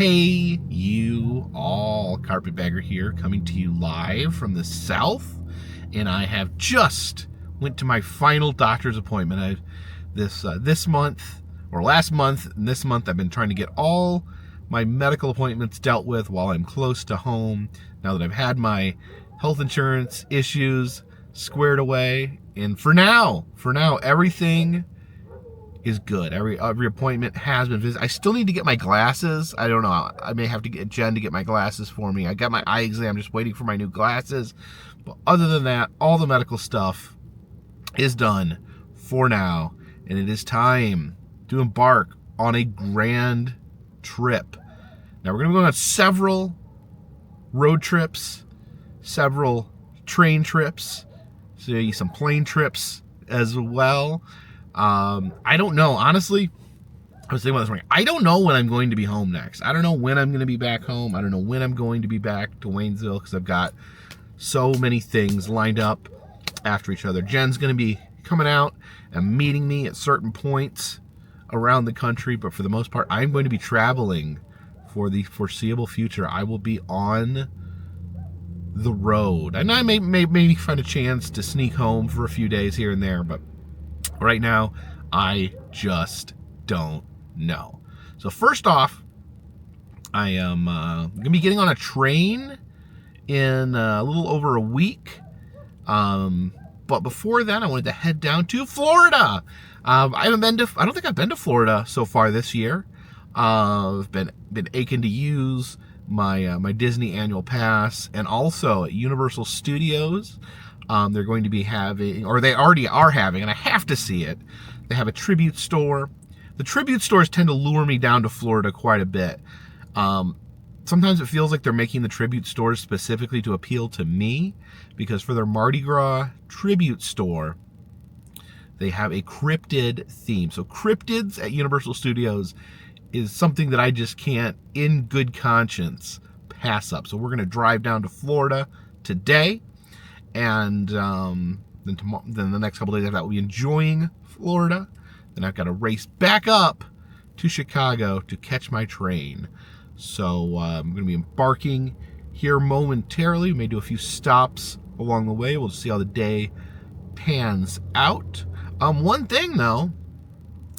Hey, you all, Carpetbagger here, coming to you live from the South, and I have just went to my final doctor's appointment. This month, or last month, and this month, I've been trying to get all my medical appointments dealt with while I'm close to home, now that I've had my health insurance issues squared away, and for now, everything is good. Every appointment has been visited. I still need to get my glasses. I don't know. I may have to get Jen to get my glasses for me. I got my eye exam, just waiting for my new glasses. But other than that, all the medical stuff is done for now. And it is time to embark on a grand trip. Now, we're going to be going on several road trips, several train trips, some plane trips as well. I don't know. Honestly, I was thinking about this morning. I don't know when I'm going to be home next. I don't know when I'm going to be back home. I don't know when I'm going to be back to Waynesville because I've got so many things lined up after each other. Jen's going to be coming out and meeting me at certain points around the country, but for the most part, I'm going to be traveling for the foreseeable future. I will be on the road, and I may find a chance to sneak home for a few days here and there, but right now, I just don't know. So first off, I am going to be getting on a train in a little over a week. But before that, I wanted to head down to Florida. I don't think I've been to Florida so far this year. I've been aching to use my Disney annual pass, and also at Universal Studios. They're going to be having, or they already are having, and I have to see it. They have a tribute store. The tribute stores tend to lure me down to Florida quite a bit. Sometimes it feels like they're making the tribute stores specifically to appeal to me, because for their Mardi Gras tribute store, they have a cryptid theme. So cryptids at Universal Studios is something that I just can't, in good conscience, pass up. So we're going to drive down to Florida today. And then the next couple days after that, we'll be enjoying Florida. Then I've got to race back up to Chicago to catch my train. So I'm going to be embarking here momentarily. We may do a few stops along the way. We'll see how the day pans out. One thing, though,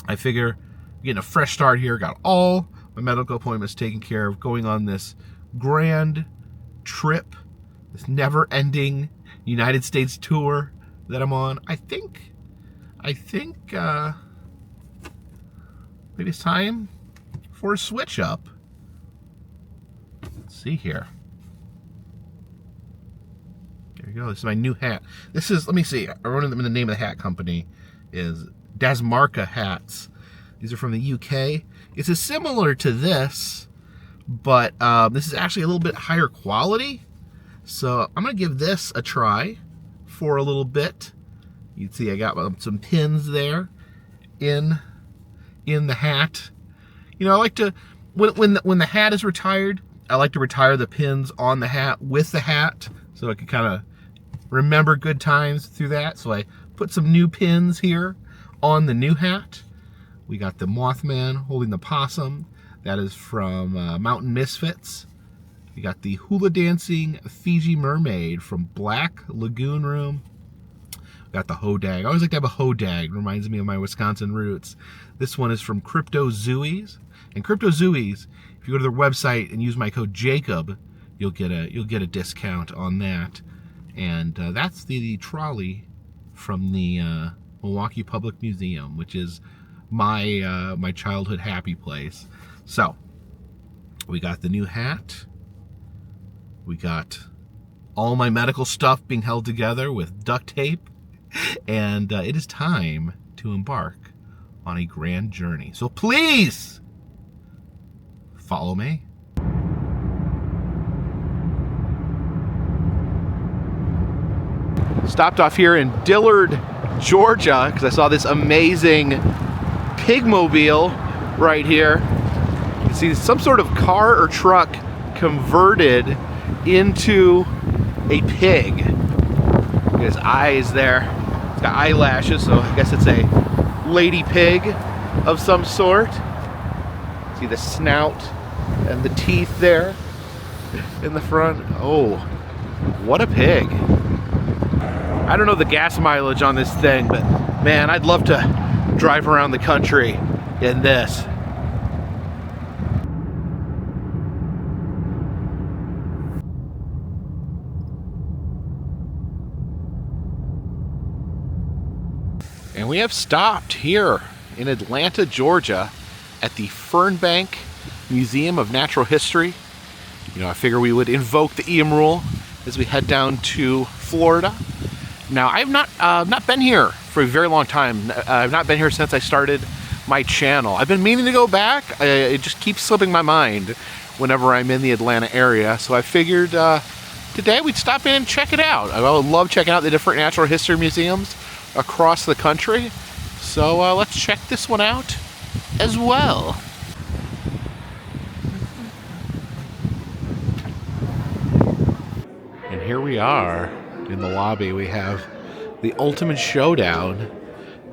I figure getting a fresh start here. Got all my medical appointments taken care of. Going on this grand trip, this never-ending United States tour that I'm on. I think maybe it's time for a switch up. Let's see here. There you go. This is my new hat. This is, let me see. I wrote them in the name of the hat company is Dasmarca hats. These are from the UK. It's similar to this, but this is actually a little bit higher quality. So I'm going to give this a try for a little bit. You can see I got some pins there in the hat. You know, I like to, when the hat is retired, I like to retire the pins on the hat with the hat, so I can kind of remember good times through that. So I put some new pins here on the new hat. We got the Mothman holding the possum. That is from Mountain Misfits. We got the hula dancing Fiji mermaid from Black Lagoon Room. We got the hodag. I always like to have a hodag. Reminds me of my Wisconsin roots. This one is from Cryptozooies. And Cryptozooies, if you go to their website and use my code Jacob, you'll get a discount on that. And that's the trolley from the Milwaukee Public Museum, which is my childhood happy place. So we got the new hat. We got all my medical stuff being held together with duct tape, and it is time to embark on a grand journey. So please follow me. Stopped off here in Dillard, Georgia, because I saw this amazing pigmobile right here. You can see some sort of car or truck converted into a pig. Look at his eyes there. It's got eyelashes, so I guess it's a lady pig of some sort. See the snout And the teeth there in the front. Oh, what a pig. I don't know the gas mileage on this thing, but man, I'd love to drive around the country in this. And we have stopped here in Atlanta, Georgia at the Fernbank Museum of Natural History. You know, I figure we would invoke the EM rule as we head down to Florida. Now, I've not been here for a very long time. I've not been here since I started my channel. I've been meaning to go back. It just keeps slipping my mind whenever I'm in the Atlanta area. So I figured today we'd stop in and check it out. I would love checking out the different natural history museums across the country. So let's check this one out as well. And here we are in the lobby. We have the ultimate showdown.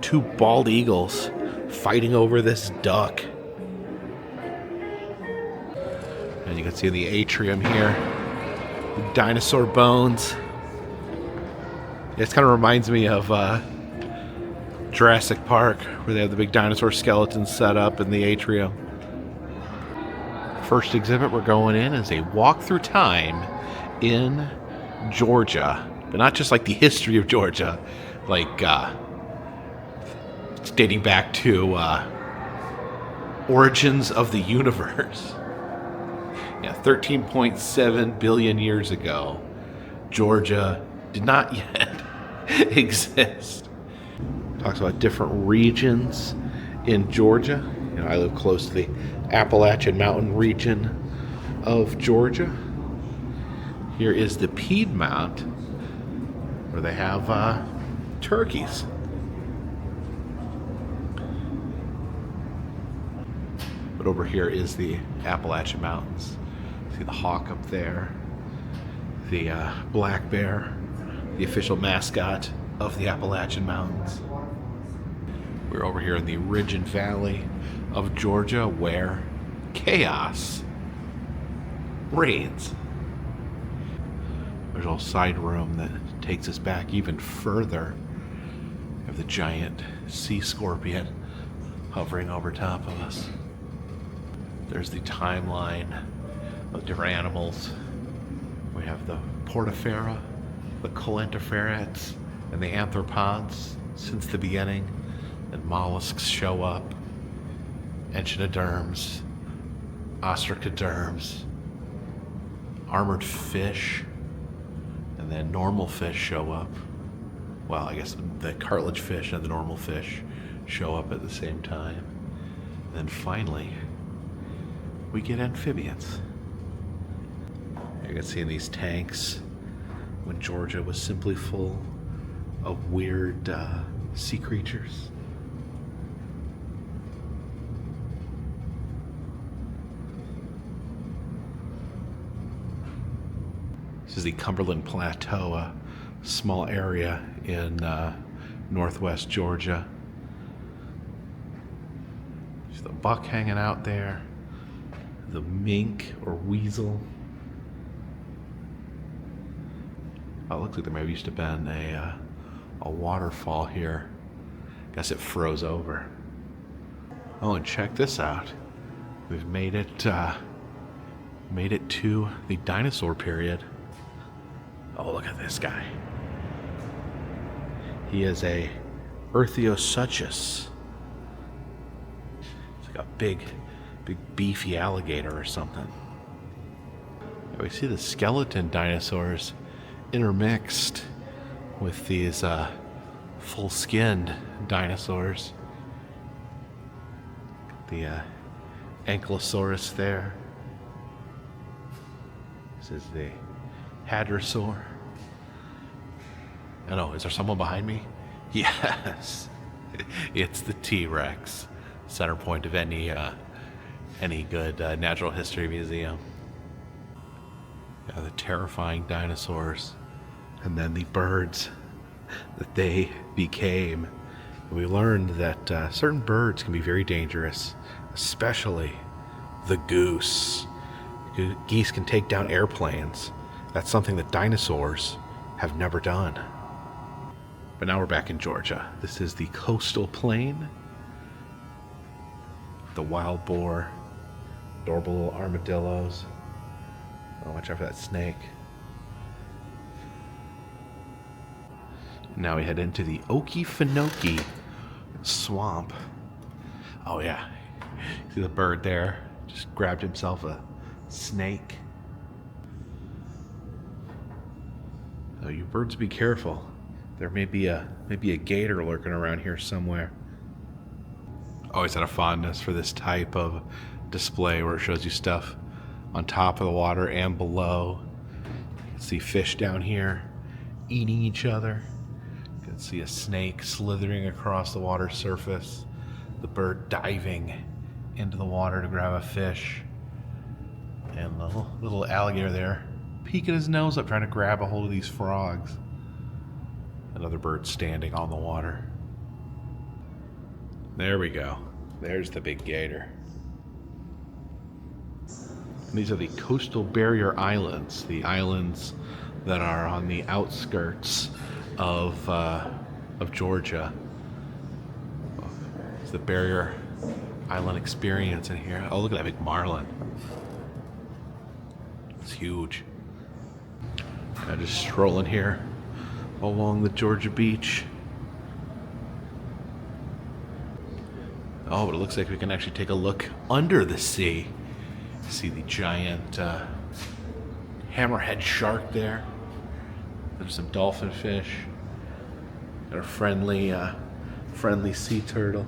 Two bald eagles fighting over this duck. And you can see the atrium here, the dinosaur bones. It kind of reminds me of Jurassic Park, where they have the big dinosaur skeletons set up in the atrium. First exhibit we're going in is a walk through time in Georgia, but not just like the history of Georgia, like it's dating back to origins of the universe. Yeah, 13.7 billion years ago, Georgia did not yet exist. Talks about different regions in Georgia. You know, I live close to the Appalachian Mountain region of Georgia. Here is the Piedmont, where they have turkeys. But over here is the Appalachian Mountains. See the hawk up there, the black bear, the official mascot of the Appalachian Mountains. We're over here in the Ridge and Valley of Georgia, where chaos reigns. There's a little side room that takes us back even further. We have the giant sea scorpion hovering over top of us. There's the timeline of different animals. We have the portifera, the colentiferates, and the arthropods since the beginning. And mollusks show up, echinoderms, ostracoderms, armored fish, and then normal fish show up. Well, I guess the cartilage fish and the normal fish show up at the same time. And then finally, we get amphibians. You can see in these tanks when Georgia was simply full of weird sea creatures. This is the Cumberland Plateau, a small area in northwest Georgia. There's the buck hanging out there, the mink or weasel. Oh, it looks like there maybe used to have been a waterfall here. Guess it froze over. Oh, and check this out. We've made it to the dinosaur period. Oh, look at this guy. He is a Erthiosuchus. It's like a big beefy alligator or something. We see the skeleton dinosaurs intermixed with these full-skinned dinosaurs. The Ankylosaurus there. This is the Hadrosaur. Oh no, is there someone behind me? Yes, it's the T-Rex, center point of any good natural history museum. Yeah, the terrifying dinosaurs, and then the birds that they became. We learned that certain birds can be very dangerous, especially the goose. Geese can take down airplanes. That's something that dinosaurs have never done. But now we're back in Georgia. This is the coastal plain. The wild boar, adorable little armadillos. Oh, watch out for that snake. Now we head into the Okefenokee swamp. Oh yeah, see the bird there? Just grabbed himself a snake. Oh, you birds be careful. There may be a gator lurking around here somewhere. Always had a fondness for this type of display where it shows you stuff on top of the water and below. You can see fish down here eating each other. You can see a snake slithering across the water surface. The bird diving into the water to grab a fish. And the little alligator there peeking his nose up trying to grab a hold of these frogs. Another bird standing on the water. There we go. There's the big gator. And these are the coastal barrier islands, the islands that are on the outskirts of Georgia. It's the barrier island experience in here. Oh, look at that big marlin. It's huge. I'm just strolling here along the Georgia beach. Oh, but it looks like we can actually take a look under the sea. See the giant hammerhead shark there. There's some dolphin fish. Got a friendly sea turtle.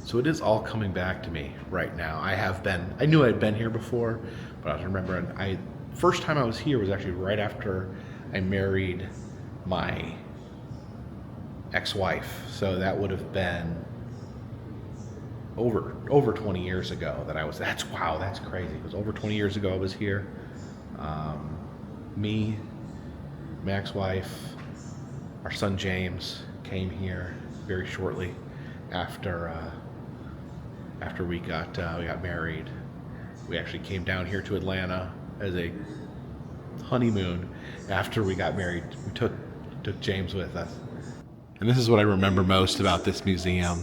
So it is all coming back to me right now. I knew I'd been here before, but I was remembering, first time I was here was actually right after I married my ex-wife. So that would have been over 20 years ago that I was, that's crazy. It was over 20 years ago I was here. Me, my ex-wife, our son James came here very shortly after we got married. We actually came down here to Atlanta as a honeymoon after we got married. We took James with us. And this is what I remember most about this museum.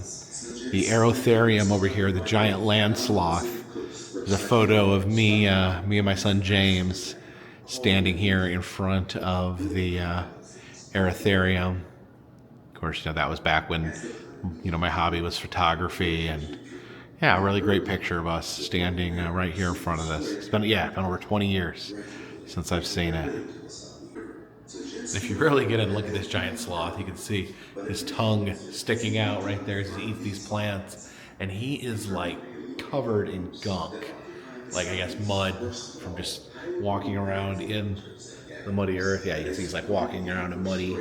The Aerotherium over here, the giant land sloth. There's a photo of me and my son James standing here in front of the Aerotherium. Of course, that was back when, my hobby was photography, and yeah, a really great picture of us standing right here in front of this. It's been over 20 years since I've seen it. If you really get in and look at this giant sloth, you can see his tongue sticking out right there as he eats these plants. And he is like covered in gunk. Like, I guess, mud from just walking around in the muddy earth. Yeah, you can see he's like walking around in muddy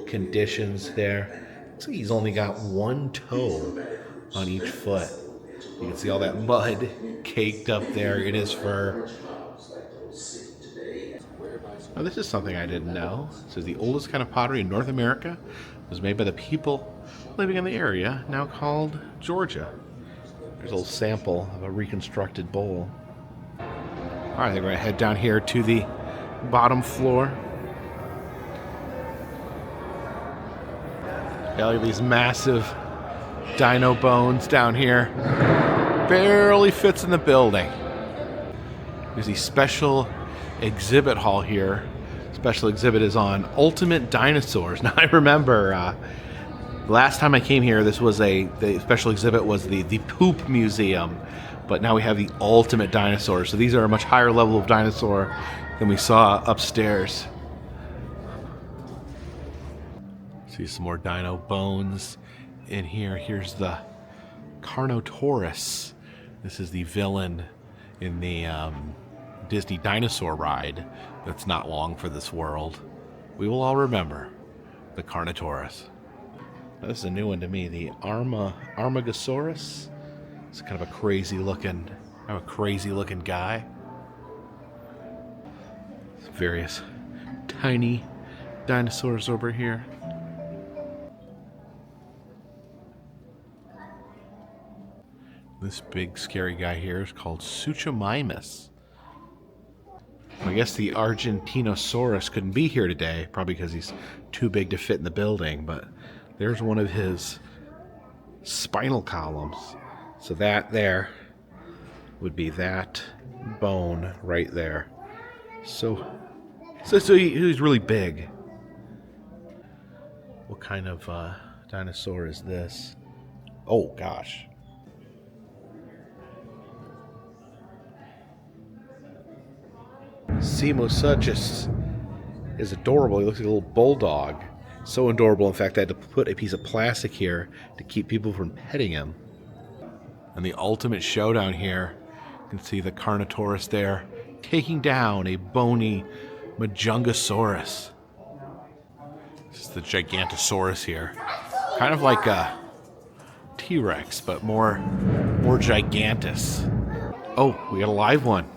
conditions there. Looks like he's only got one toe on each foot. You can see all that mud caked up there in his fur. Now, this is something I didn't know. It says the oldest kind of pottery in North America was made by the people living in the area, now called Georgia. There's a little sample of a reconstructed bowl. All right, I think we're going to head down here to the bottom floor. Yeah, look at these massive dino bones down here. Barely fits in the building. There's the special exhibit hall here. Special exhibit is on ultimate dinosaurs. Now, I remember last time I came here, the special exhibit was the Poop Museum, but now we have the ultimate dinosaurs. So these are a much higher level of dinosaur than we saw upstairs. See some more dino bones in here. Here's the Carnotaurus. This is the villain in the Disney dinosaur ride that's not long for this world. We will all remember the Carnotaurus. Now, this is a new one to me, the Armagosaurus. It's kind of a crazy looking guy. Some various tiny dinosaurs over here. This big scary guy here is called Suchomimus. I guess the Argentinosaurus couldn't be here today, probably because he's too big to fit in the building, but there's one of his spinal columns. So that there would be that bone right there. So he's really big. What kind of dinosaur is this? Oh gosh. Simosa just is adorable. He looks like a little bulldog. So adorable, in fact, I had to put a piece of plastic here to keep people from petting him. And the ultimate showdown here, you can see the Carnotaurus there taking down a bony Majungasaurus. This is the Gigantosaurus here. Kind of like a T-Rex, but more gigantus. Oh, we got a live one.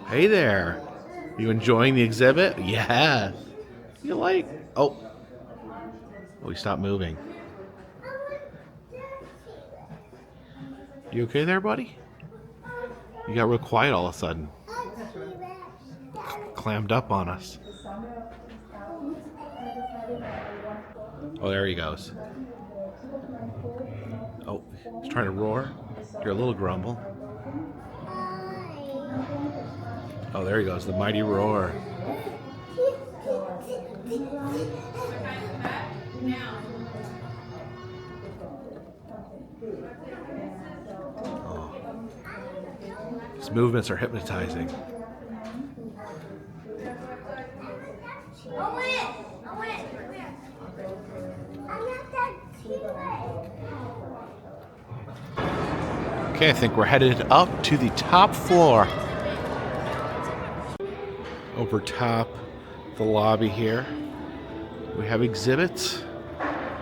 Hey there. You enjoying the exhibit? Yeah. You like... Oh, he stopped moving. You okay there, buddy? You got real quiet all of a sudden. Clammed up on us. Oh, there he goes. Oh, he's trying to roar. You're a little grumble. Oh, there he goes, the mighty roar. Oh. His movements are hypnotizing. Okay, I think we're headed up to the top floor. Over top the lobby here, we have exhibits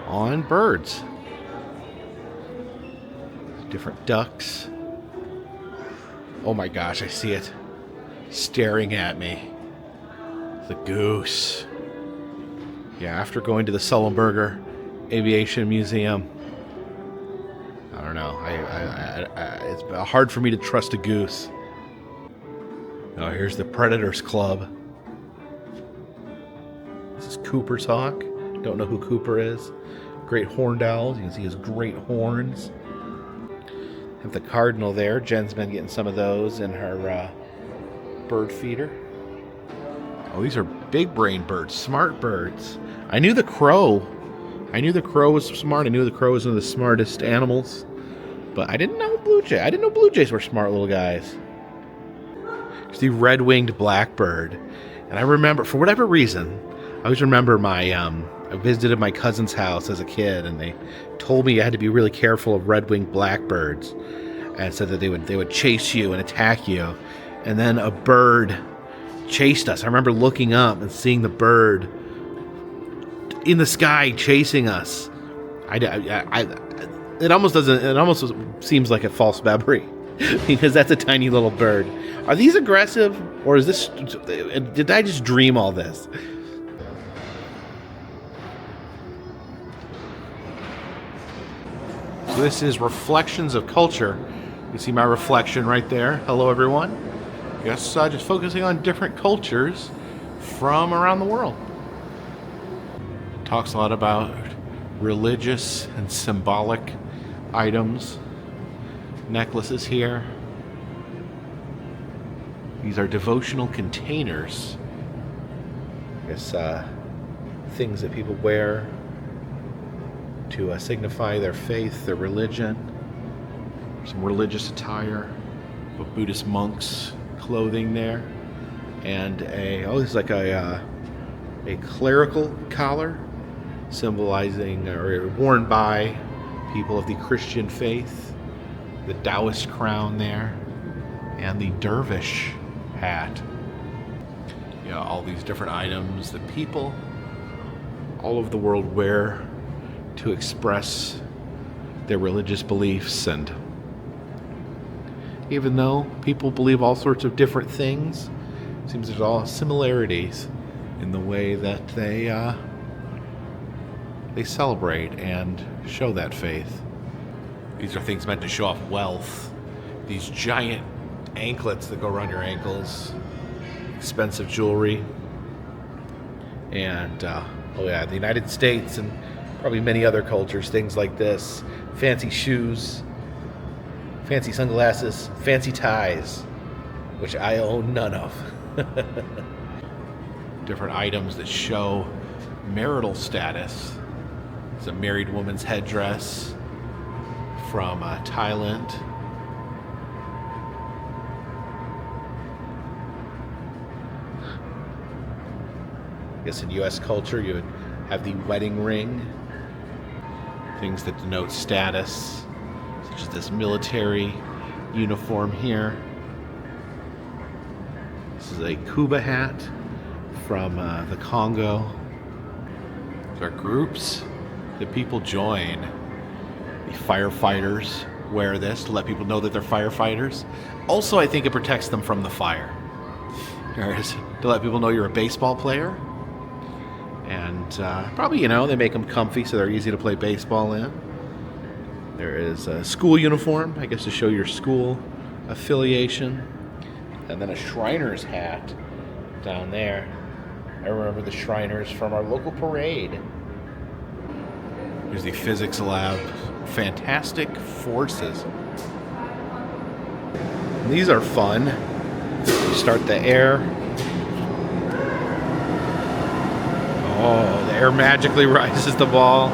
on birds. Different ducks. Oh my gosh, I see it staring at me. The goose. Yeah, after going to the Sullenberger Aviation Museum, I don't know. It's hard for me to trust a goose. Oh, here's the Predators Club. This is Cooper's hawk. Don't know who Cooper is. Great horned owls. You can see his great horns. Have the cardinal there. Jen's been getting some of those in her bird feeder. Oh, these are big brain birds, smart birds. I knew the crow. I knew the crow was smart. I knew the crow was one of the smartest animals. But I didn't know blue jay. I didn't know blue jays were smart little guys. It's the red-winged blackbird. And I remember, for whatever reason, I always remember I visited my cousin's house as a kid, and they told me I had to be really careful of red-winged blackbirds, and said that they would chase you and attack you. And then a bird chased us. I remember looking up and seeing the bird in the sky chasing us. It almost seems like a false memory. Because that's a tiny little bird. Are these aggressive, or is this... Did I just dream all this? So this is Reflections of Culture. You see my reflection right there. Hello, everyone. Yes, just focusing on different cultures from around the world. Talks a lot about religious and symbolic items. Necklaces here. These are devotional containers. I guess things that people wear to signify their faith, their religion. Some religious attire, of Buddhist monks' clothing there, and this is like a clerical collar, symbolizing or worn by people of the Christian faith. The Taoist crown there, and the dervish hat. Yeah, all these different items that people all over the world wear to express their religious beliefs. And even though people believe all sorts of different things, it seems there's all similarities in the way that they celebrate and show that faith. These are things meant to show off wealth. These giant anklets that go around your ankles. Expensive jewelry. And, oh yeah, the United States and probably many other cultures, things like this. Fancy shoes, fancy sunglasses, fancy ties, which I own none of. Different items that show marital status. It's a married woman's headdress from Thailand. I guess in U.S. culture you would have the wedding ring. Things that denote status, such as this military uniform here. This is a Cuba hat from the Congo. These are groups that people join. The firefighters wear this to let people know that they're firefighters. Also, I think it protects them from the fire. There's to let people know you're a baseball player. And probably, they make them comfy so they're easy to play baseball in. There is a school uniform, I guess to show your school affiliation. And then a Shriner's hat down there. I remember the Shriners from our local parade. Here's the physics lab. Fantastic Forces. And these are fun. You start the air. Oh, the air magically rises the ball.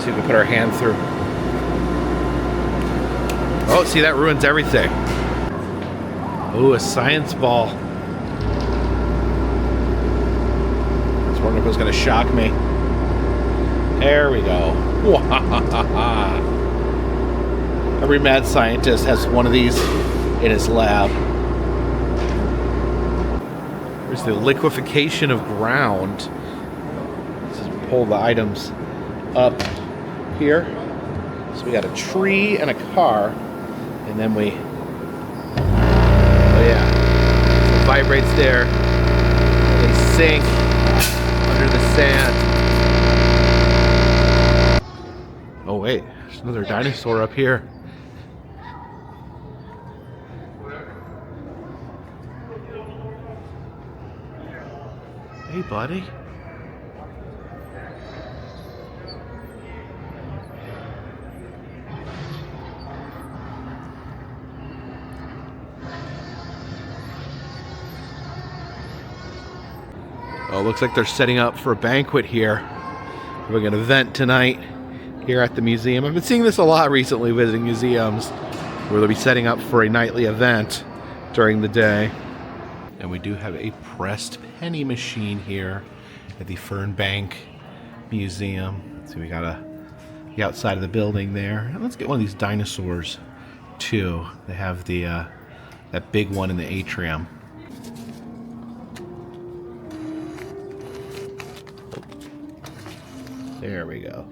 So you can put our hand through. Oh, see, that ruins everything. Oh, a science ball. I was wondering if it was going to shock me. There we go. Every mad scientist has one of these in his lab. There's the liquefaction of ground. Let's just pull the items up here. So we got a tree and a car, and then we, oh yeah, so it vibrates there. They sink under the sand. Oh wait, there's another dinosaur up here. Hey, buddy. Oh, looks like they're setting up for a banquet here. We're having an event tonight here at the museum. I've been seeing this a lot recently visiting museums, where they'll be setting up for a nightly event during the day. And we do have a pressed penny machine here at the Fernbank Museum. So we got the outside of the building there. And let's get one of these dinosaurs too. They have the that big one in the atrium. There we go.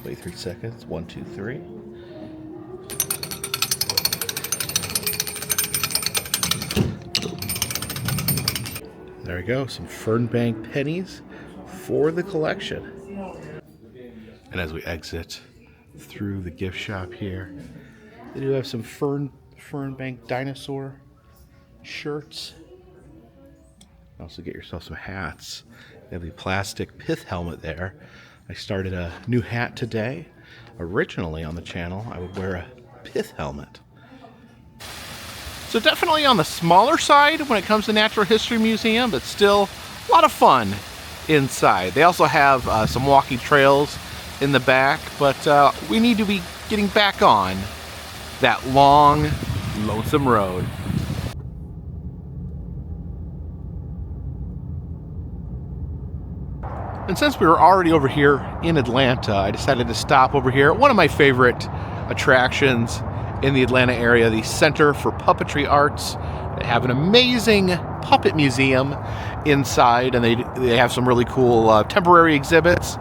Wait 3 seconds. 1, 2, 3. There we go, some Fernbank pennies for the collection. And as we exit through the gift shop here, they do have some Fernbank dinosaur shirts. Also get yourself some hats. They have the plastic pith helmet there. I started a new hat today. Originally on the channel, I would wear a pith helmet. So definitely on the smaller side when it comes to Natural History Museum, but still a lot of fun inside. They also have some walking trails in the back, but we need to be getting back on that long, lonesome road. And since we were already over here in Atlanta, I decided to stop over here at one of my favorite attractions in the Atlanta area, the Center for Puppetry Arts. They have an amazing puppet museum inside, and they have some really cool temporary exhibits.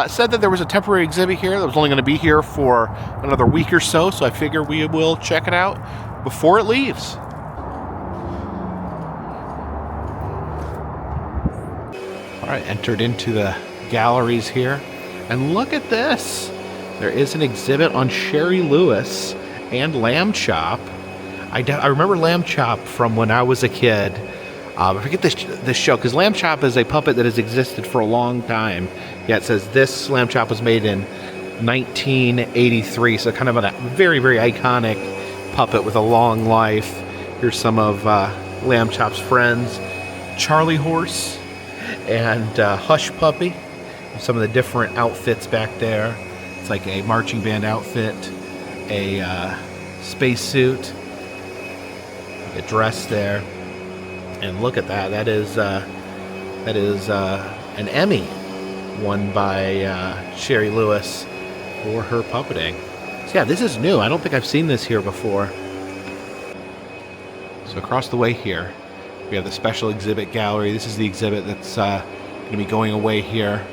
Said that there was a temporary exhibit here that was only going to be here for another week or so, so I figure we will check it out before it leaves. All right, entered into the galleries here. And look at this. There is an exhibit on Sherry Lewis and Lamb Chop. I remember Lamb Chop from when I was a kid. I forget this show, because Lamb Chop is a puppet that has existed for a long time. Yeah, it says this Lamb Chop was made in 1983, so kind of a very, very iconic puppet with a long life. Here's some of Lamb Chop's friends, Charlie Horse and Hush Puppy. Some of the different outfits back there. It's like a marching band outfit, a spacesuit, a dress there, and look at that. That is an Emmy won by Sherry Lewis for her puppeting. So yeah, this is new. I don't think I've seen this here before. So across the way here, we have the special exhibit gallery. This is the exhibit that's going to be going away here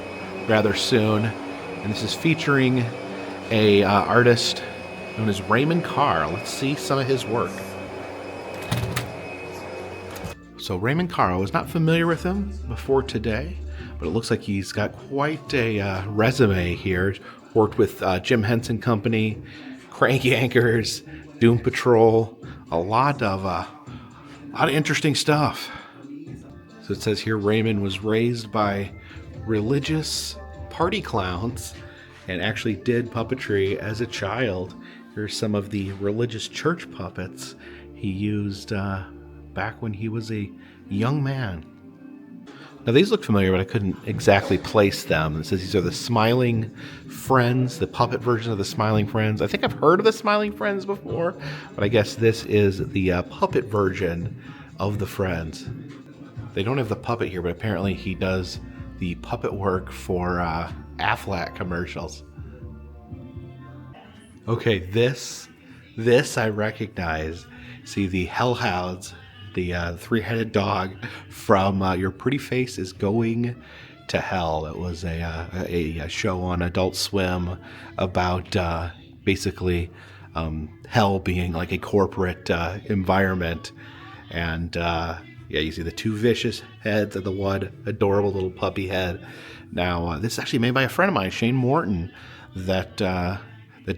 rather soon, and this is featuring a artist known as Raymond Carr. Let's see some of his work. So Raymond Carr, I was not familiar with him before today, but it looks like he's got quite a resume here. Worked with Jim Henson Company, Crank Yankers, Doom Patrol, a lot of interesting stuff. So it says here Raymond was raised by religious party clowns and actually did puppetry as a child. Here's some of the religious church puppets he used back when he was a young man. Now these look familiar, but I couldn't exactly place them. It says these are the Smiling Friends, the puppet version of the Smiling Friends. I think I've heard of the Smiling Friends before, but I guess this is the puppet version of the Friends. They don't have the puppet here, but apparently he does the puppet work for Aflac commercials. Okay, this I recognize. See the Hellhounds, the three-headed dog from Your Pretty Face is Going to Hell. It was a show on Adult Swim about basically hell being like a corporate environment. And yeah, you see the two vicious heads and the one adorable little puppy head. Now, this is actually made by a friend of mine, Shane Morton, that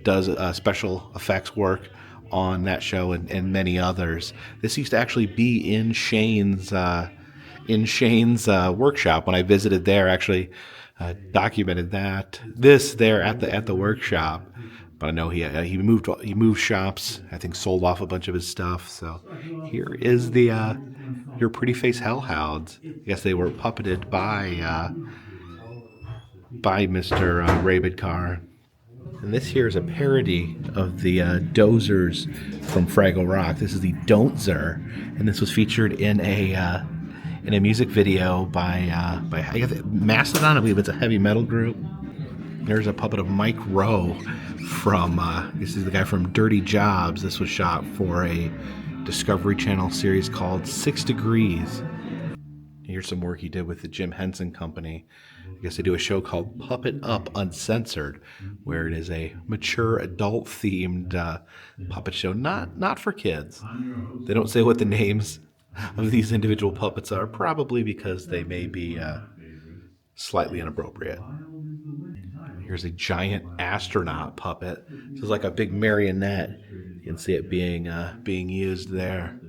does special effects work on that show and many others. This used to actually be in Shane's workshop when I visited there. Actually, documented that this there at the workshop. But I know he moved shops. I think sold off a bunch of his stuff. So here is the Your Pretty Face Hellhounds. I guess they were puppeted by Mr. Raymond Carr. And this here is a parody of the Dozers from Fraggle Rock. This is the Don't-zer, and this was featured in a music video by I guess Mastodon. I believe it's a heavy metal group. There's a puppet of Mike Rowe from this is the guy from Dirty Jobs. This was shot for a Discovery Channel series called 6 Degrees. Here's some work he did with the Jim Henson Company. I guess they do a show called Puppet Up Uncensored, where it is a mature adult-themed puppet show, not for kids. They don't say what the names of these individual puppets are, probably because they may be slightly inappropriate. Here's a giant astronaut puppet. This is like a big marionette. You can see it being used there.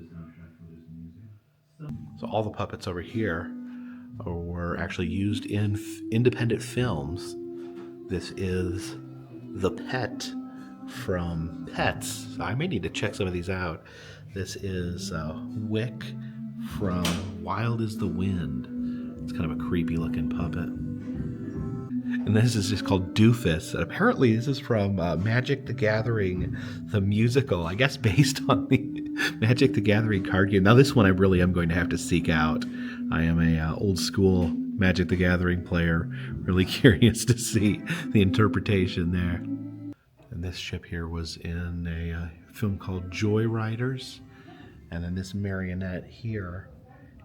So all the puppets over here were actually used in independent films. This is the Pet from Pets. So I may need to check some of these out. This is Wick from Wild as the Wind. It's kind of a creepy looking puppet. And this is just called Doofus. And apparently this is from Magic the Gathering, the musical, I guess based on the Magic the Gathering card game. Now this one I really am going to have to seek out. I am a old school Magic the Gathering player, really curious to see the interpretation there. And this ship here was in a film called Joyriders. And then this marionette here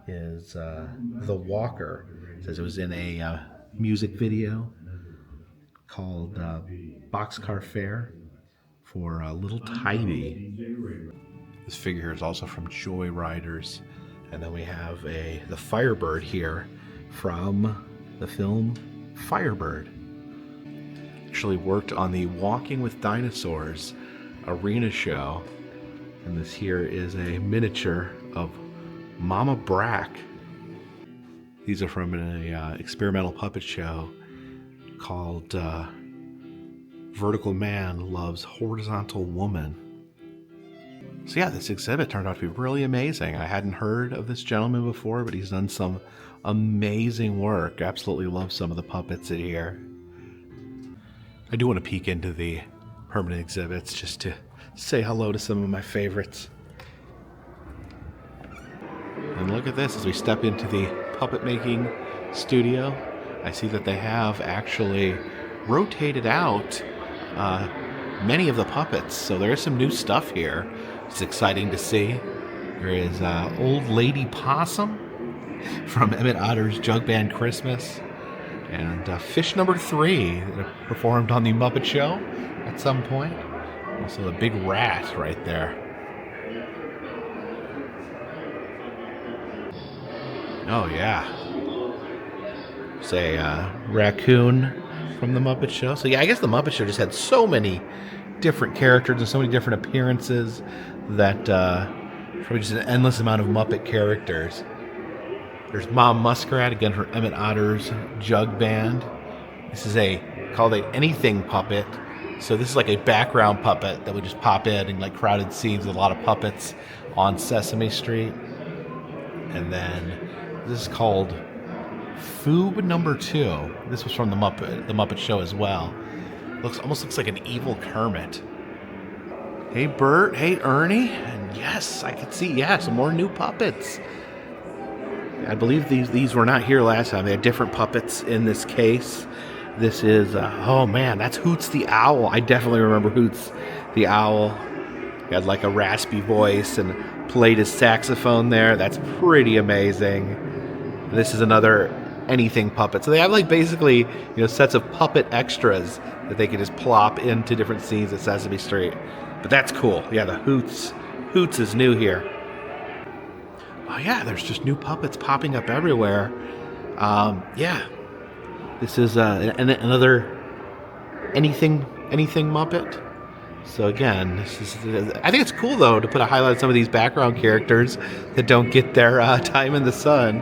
is The Walker. It says it was in a music video called Boxcar Fair for Little Tybee. This figure here is also from Joyriders. And then we have the Firebird here from the film Firebird. Actually worked on the Walking with Dinosaurs arena show. And this here is a miniature of Mama Brack. These are from an experimental puppet show called Vertical Man Loves Horizontal Woman. So yeah, this exhibit turned out to be really amazing. I hadn't heard of this gentleman before, but he's done some amazing work. Absolutely love some of the puppets in here. I do want to peek into the permanent exhibits just to say hello to some of my favorites. And look at this, as we step into the puppet making studio, I see that they have actually rotated out many of the puppets. So there is some new stuff here. It's exciting to see. There is Old Lady Possum from Emmett Otter's Jug Band Christmas. And Fish Number 3 that performed on the Muppet Show at some point. Also the big rat right there. Oh yeah. Say raccoon from the Muppet Show. So yeah, I guess the Muppet Show just had so many different characters and so many different appearances that probably just an endless amount of Muppet characters. There's Mom Muskrat, again from Emmett Otter's Jug Band. This is called an anything puppet. So this is like a background puppet that would just pop in like crowded scenes with a lot of puppets on Sesame Street. And then this is called Foob Number 2. This was from the Muppet Show as well. Almost looks like an evil Kermit. Hey Bert, hey Ernie, and yes, I can see, some more new puppets. I believe these were not here last time. They had different puppets in this case. This is, oh man, that's Hoots the Owl. I definitely remember Hoots the Owl. He had like a raspy voice and played his saxophone there. That's pretty amazing. This is another anything puppet. So they have like basically, sets of puppet extras that they can just plop into different scenes at Sesame Street. But that's cool. Yeah, the Hoots is new here. Oh yeah, there's just new puppets popping up everywhere. This is another anything Muppet. So again, I think it's cool though to put a highlight on some of these background characters that don't get their time in the sun.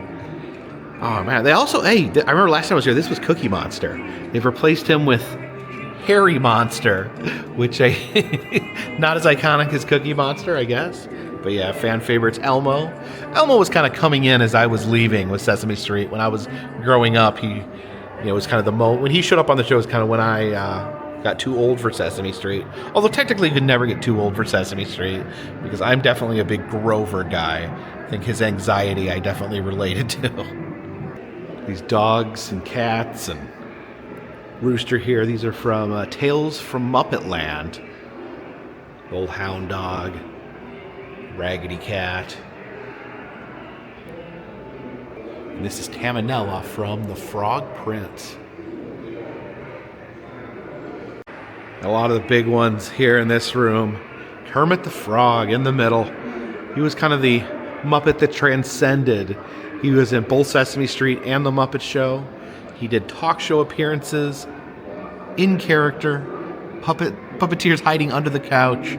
Oh man, they also, I remember last time I was here, this was Cookie Monster. They've replaced him with Hairy Monster, which not as iconic as Cookie Monster, I guess. But yeah, fan favorites, Elmo. Elmo was kind of coming in as I was leaving with Sesame Street. When I was growing up, he was kind of when he showed up on the show was kind of when I got too old for Sesame Street. Although technically you could never get too old for Sesame Street, because I'm definitely a big Grover guy. I think his anxiety I definitely related to. These dogs and cats and rooster here, these are from Tales from Muppet Land. Old hound dog, Raggedy Cat. And this is Tamanella from The Frog Prince. A lot of the big ones here in this room. Kermit the Frog in the middle. He was kind of the Muppet that transcended. He was in both Sesame Street and The Muppet Show. He did talk show appearances, in character, puppeteers hiding under the couch.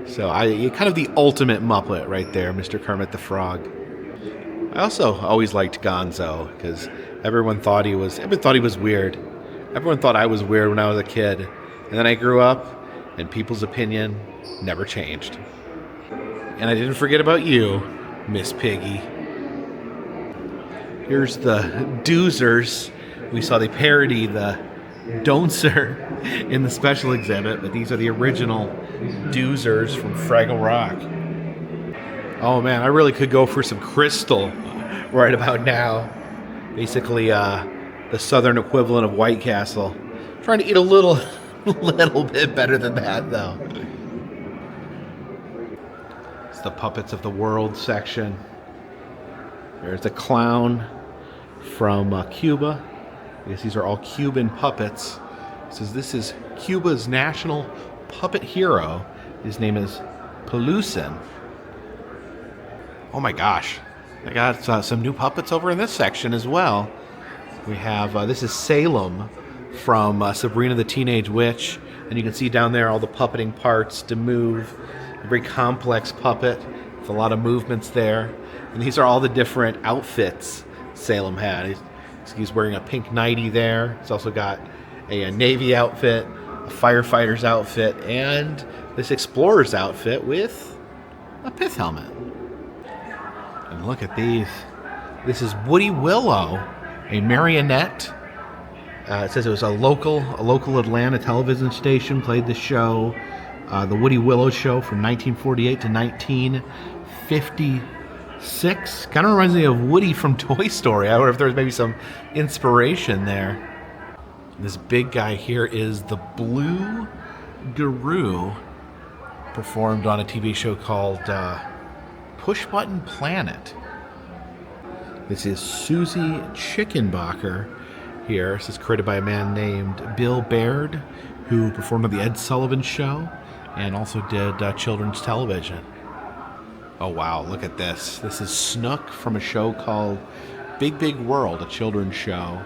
So kind of the ultimate Muppet right there, Mr. Kermit the Frog. I also always liked Gonzo because everyone thought he was weird. Everyone thought I was weird when I was a kid. And then I grew up and people's opinion never changed. And I didn't forget about you, Miss Piggy. Here's the Doozers. We saw they parody the Don'tser in the special exhibit, but these are the original Doozers from Fraggle Rock. Oh man, I really could go for some Crystal right about now. Basically, the southern equivalent of White Castle. Trying to eat a little bit better than that, though. It's the Puppets of the World section. There's a clown from Cuba. I guess these are all Cuban puppets. It says this is Cuba's national puppet hero. His name is Pelusin. Oh my gosh. I got some new puppets over in this section as well. We have, this is Salem from Sabrina the Teenage Witch. And you can see down there all the puppeting parts to move. A very complex puppet with a lot of movements there. And these are all the different outfits Salem had. He's wearing a pink nightie there. He's also got a Navy outfit, a firefighter's outfit, and this explorer's outfit with a pith helmet. And look at these. This is Woody Willow, a marionette. It says it was a local Atlanta television station played the show, the Woody Willow Show from 1948 to 1956. Kind of reminds me of Woody from Toy Story. I wonder if there's maybe some inspiration there. This big guy here is the Blue Guru, performed on a TV show called Push Button Planet. This is Susie Chickenbacher here. This is created by a man named Bill Baird, who performed on The Ed Sullivan Show and also did children's television. Oh wow, look at this. This is Snook from a show called Big Big World, a children's show.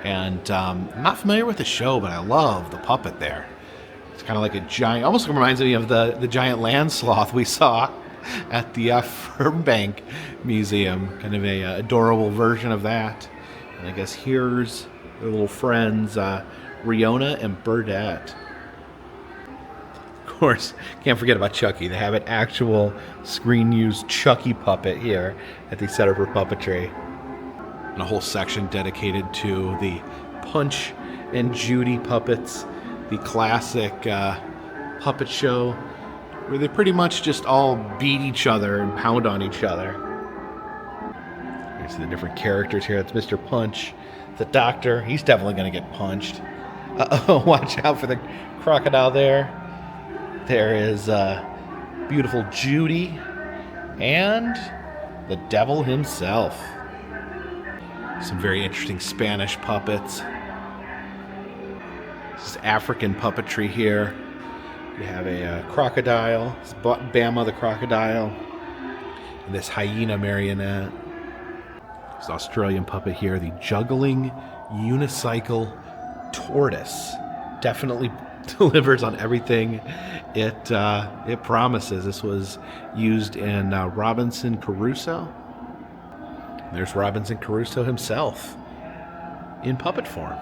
And I'm not familiar with the show, but I love the puppet there. It's kind of like a giant, almost reminds me of the giant land sloth we saw at the Fernbank Museum. Kind of a adorable version of that. And I guess here's their little friends, Riona and Burdette. Of course, can't forget about Chucky. They have an actual screen-used Chucky puppet here at the Center for Puppetry. And a whole section dedicated to the Punch and Judy puppets, the classic puppet show where they pretty much just all beat each other and pound on each other. Here's the different characters here. It's Mr. Punch, the doctor. He's definitely going to get punched. Uh-oh, watch out for the crocodile there. There is beautiful Judy and the devil himself. Some very interesting Spanish puppets. This is African puppetry here. You have a crocodile. It's Bama the crocodile. And this hyena marionette. This Australian puppet here, the juggling unicycle tortoise. Definitely delivers on everything it promises. This was used in Robinson Crusoe. There's Robinson Crusoe himself in puppet form.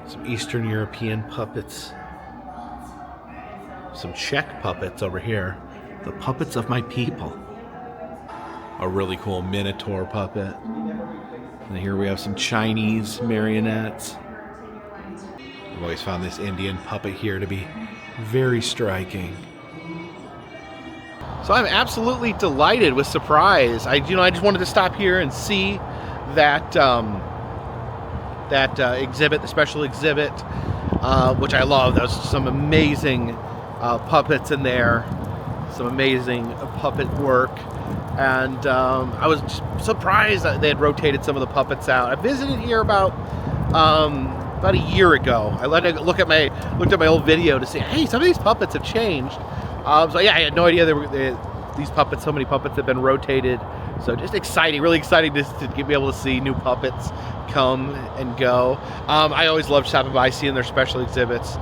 Some Eastern European puppets. Some Czech puppets over here. The puppets of my people. A really cool Minotaur puppet. And here we have some Chinese marionettes. I've always found this Indian puppet here to be very striking. So I'm absolutely delighted with surprise. I just wanted to stop here and see that exhibit, the special exhibit, which I love. There's some amazing puppets in there, some amazing puppet work, and I was surprised that they had rotated some of the puppets out. I visited here about a year ago. I looked at my old video to see, hey, some of these puppets have changed. So yeah, I had no idea these puppets, so many puppets have been rotated. So just exciting, really exciting to be able to see new puppets come and go. I always love stopping by, seeing their special exhibits.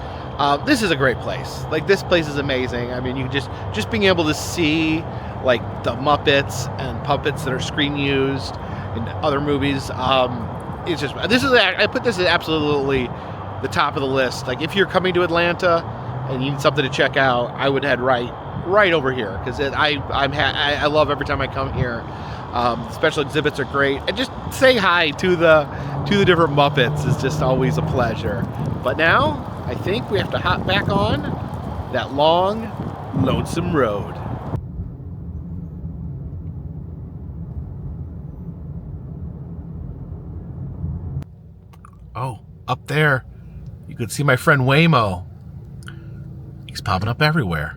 This is a great place. Like, this place is amazing. I mean, you just being able to see like the Muppets and puppets that are screen used in other movies. It's just, I put this at absolutely the top of the list. Like, if you're coming to Atlanta and you need something to check out, I would head right over here, because I love every time I come here. Special exhibits are great, and just saying hi to the different Muppets is just always a pleasure. But now I think we have to hop back on that long, lonesome road. Oh, up there, you could see my friend Waymo. He's popping up everywhere.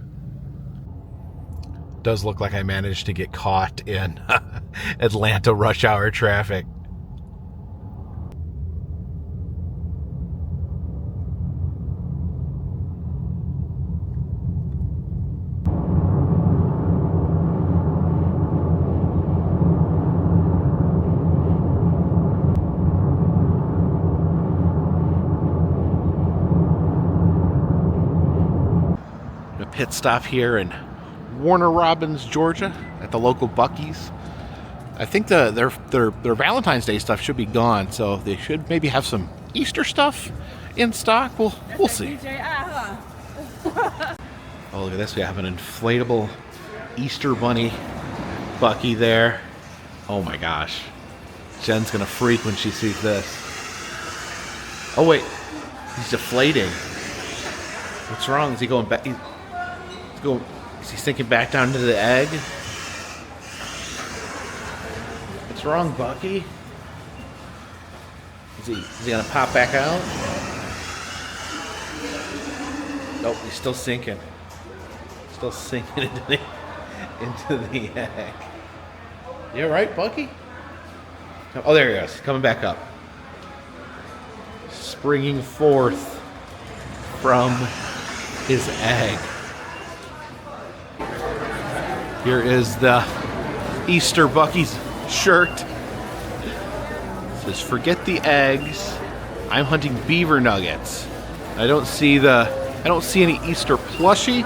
Does look like I managed to get caught in Atlanta rush hour traffic. pit stop here in Warner Robins, Georgia, at the local Buc-ees. I think their Valentine's Day stuff should be gone, so they should maybe have some Easter stuff in stock. We'll see. Oh, look at this. We have an inflatable Easter bunny Buc-ee there. Oh my gosh. Jen's gonna freak when she sees this. Oh wait, he's deflating. What's wrong? Is he going back? Is he sinking back down into the egg? What's wrong, Buc-ee? Is he gonna pop back out? Nope, he's still sinking. Still sinking into the egg. You all right, Buc-ee? Oh, there he is, coming back up. Springing forth from his egg. Here is the Easter Buc-ee's shirt. It says, "Forget the eggs. I'm hunting beaver nuggets." I don't see any Easter plushie.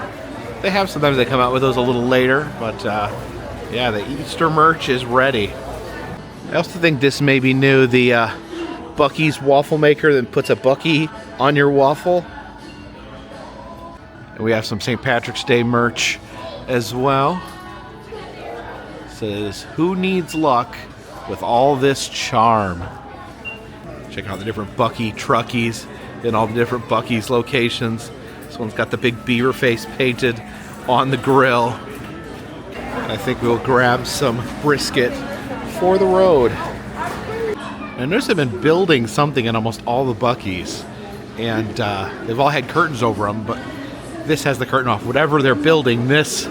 They have, sometimes they come out with those a little later, but yeah, the Easter merch is ready. I also think this may be new, the Buc-ee's waffle maker that puts a Buc-ee on your waffle. And we have some St. Patrick's Day merch as well. It says, "Who needs luck with all this charm?" Check out the different Buc-ee truckies in all the different Buc-ee's locations. This one's got the big beaver face painted on the grill. And I think we'll grab some brisket for the road. I noticed they've been building something in almost all the Buc-ees, and they've all had curtains over them, but this has the curtain off. Whatever they're building, this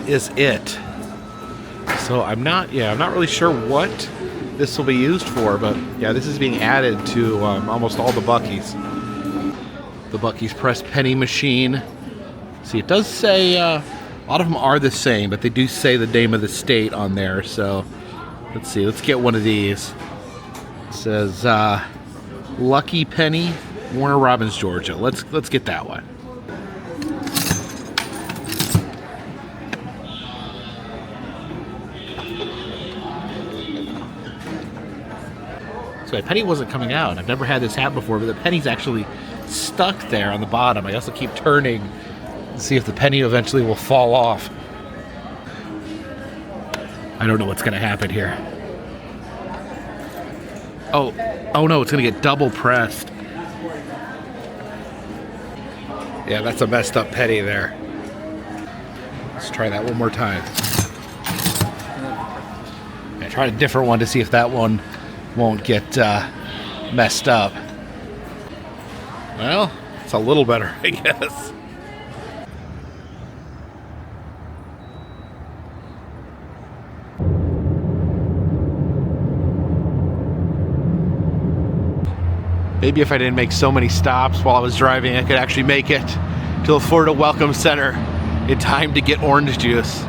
is it. So I'm not really sure what this will be used for, but yeah, this is being added to almost all the Buc-ees. The Buc-ee's press penny machine. See, it does say a lot of them are the same, but they do say the name of the state on there. So let's see. Let's get one of these. It says Lucky Penny, Warner Robins, Georgia. Let's get that one. So my penny wasn't coming out. I've never had this happen before, but the penny's actually stuck there on the bottom. I also keep turning to see if the penny eventually will fall off. I don't know what's going to happen here. Oh no, it's going to get double pressed. Yeah, that's a messed up penny there. Let's try that one more time. I tried a different one to see if that one won't get messed up. Well, it's a little better, I guess. Maybe if I didn't make so many stops while I was driving, I could actually make it to the Florida Welcome Center in time to get orange juice.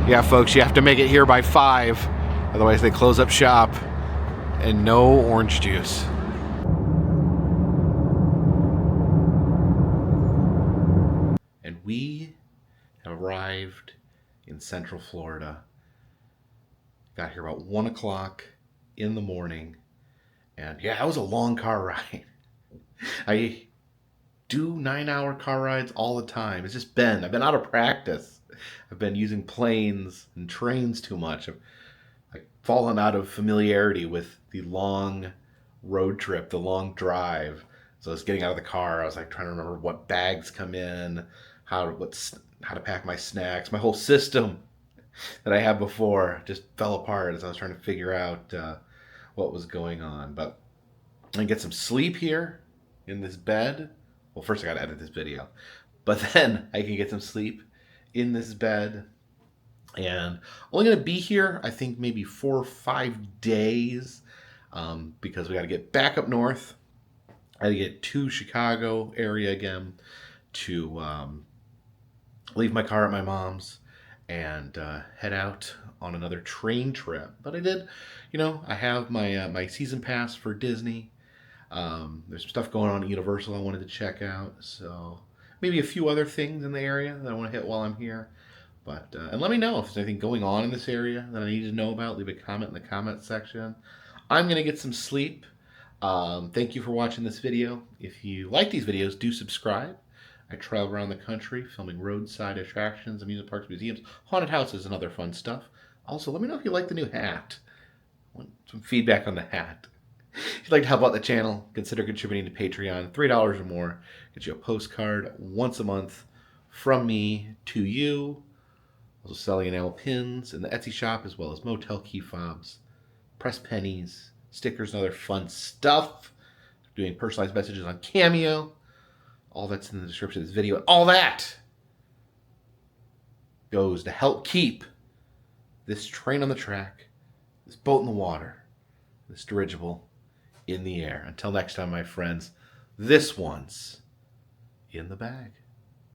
Yeah, folks, you have to make it here by 5, otherwise they close up shop, and no orange juice. And we have arrived in Central Florida. Got here about 1 o'clock in the morning. And yeah, that was a long car ride. I do 9-hour car rides all the time. I've been out of practice. I've been using planes and trains too much. I've fallen out of familiarity with the long road trip, the long drive. So I was getting out of the car. I was like trying to remember what bags come in, how to pack my snacks. My whole system that I had before just fell apart as I was trying to figure out what was going on. But I can get some sleep here in this bed. Well, first I gotta edit this video, but then I can get some sleep in this bed. And only gonna be here, I think maybe 4 or 5 days, because we gotta get back up north. I gotta get to Chicago area again to leave my car at my mom's and head out on another train trip. But I did, I have my my season pass for Disney. There's some stuff going on at Universal I wanted to check out. So maybe a few other things in the area that I want to hit while I'm here. But and let me know if there's anything going on in this area that I need to know about. Leave a comment in the comment section. I'm going to get some sleep. Thank you for watching this video. If you like these videos, do subscribe. I travel around the country filming roadside attractions, amusement parks, museums, haunted houses, and other fun stuff. Also, let me know if you like the new hat. I want some feedback on the hat. If you'd like to help out the channel, consider contributing to Patreon. $3 or more gets you a postcard once a month from me to you. Also selling enamel pins in the Etsy shop, as well as motel key fobs, press pennies, stickers, and other fun stuff. Doing personalized messages on Cameo. All that's in the description of this video. And all that goes to help keep this train on the track, this boat in the water, this dirigible in the air. Until next time, my friends, this one's in the bag.